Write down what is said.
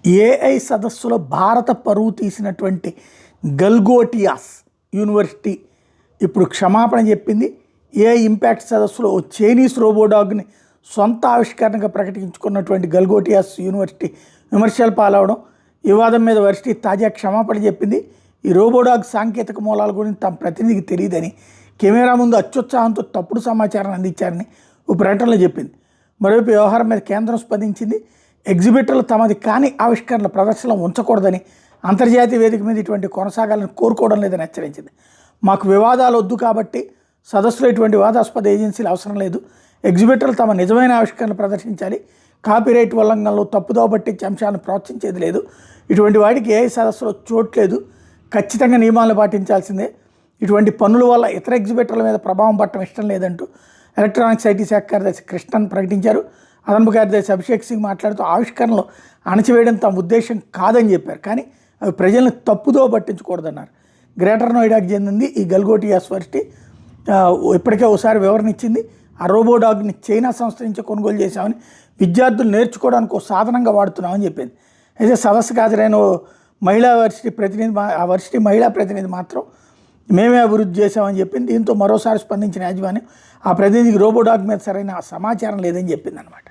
AI సదస్సులో భారత పరువు తీసినటువంటి గల్గోటియాస్ యూనివర్సిటీ ఇప్పుడు క్షమాపణ చెప్పింది. ఏఐ ఇంపాక్ట్ సదస్సులో చైనీస్ రోబోడాగ్ని సొంత ఆవిష్కరణగా ప్రకటించుకున్నటువంటి గల్గోటియాస్ యూనివర్సిటీ విమర్శలు పాలవడం, వివాదం మీద వర్సిటీ తాజా క్షమాపణ చెప్పింది. ఈ రోబోడాగ్ సాంకేతిక మూలాల గురించి తమ ప్రతినిధికి తెలియదని, కెమెరా ముందు అత్యుత్సాహంతో తప్పుడు సమాచారాన్ని అందించారని ఓ ప్రకటనలో చెప్పింది. మరోవైపు వ్యవహారం మీద కేంద్రం స్పందించింది. ఎగ్జిబిటర్లు తమది కాని ఆవిష్కరణల ప్రదర్శనలో ఉంచకూడదని, అంతర్జాతీయ వేదిక మీద ఇటువంటి కొనసాగాలని కోరుకోవడం లేదని హెచ్చరించింది. మాకు వివాదాలు వద్దు కాబట్టి సదస్సులో ఇటువంటి వివాదాస్పద ఏజెన్సీలు అవసరం లేదు. ఎగ్జిబిటర్లు తమ నిజమైన ఆవిష్కరణలు ప్రదర్శించాలి. కాపీరైట్ ఉల్లంఘనలు, తప్పుదోవ పట్టించే అంశాలను ప్రోత్సహించేది లేదు. ఇటువంటి వాటికి ఏ సదస్సులో చోట్లేదు. ఖచ్చితంగా నియమాలను పాటించాల్సిందే. ఇటువంటి పనుల వల్ల ఇతర ఎగ్జిబిటర్ల మీద ప్రభావం పడటం ఇష్టం లేదంటూ ఎలక్ట్రానిక్స్ ఐటీ శాఖ కార్యదర్శి కృష్ణన్ ప్రకటించారు. అదనపు కార్యదర్శి అభిషేక్ సింగ్ మాట్లాడుతూ ఆవిష్కరణలో అణచివేయడం తమ ఉద్దేశం కాదని చెప్పారు. కానీ అవి ప్రజలను తప్పుదో పట్టించకూడదన్నారు. గ్రేటర్ నోయిడాకి చెందింది ఈ గల్గోటియాస్ యూనివర్సిటీ. ఇప్పటికే ఒకసారి వివరణ ఇచ్చింది. ఆ రోబోడాగ్ని చైనా సంస్థ నుంచి కొనుగోలు చేశామని, విద్యార్థులు నేర్చుకోవడానికి ఒక సాధనంగా వాడుతున్నామని చెప్పింది. అయితే సదస్సుకు హాజరైన మహిళా వర్సిటీ ప్రతినిధి, ఆ వర్సిటీ మహిళా ప్రతినిధి మాత్రం మేమే అభివృద్ధి చేశామని చెప్పింది. దీంతో మరోసారి స్పందించిన యాజమాన్యం ఆ ప్రతినిధికి రోబోడాగ్ మీద సరైన సమాచారం లేదని చెప్పింది అనమాట.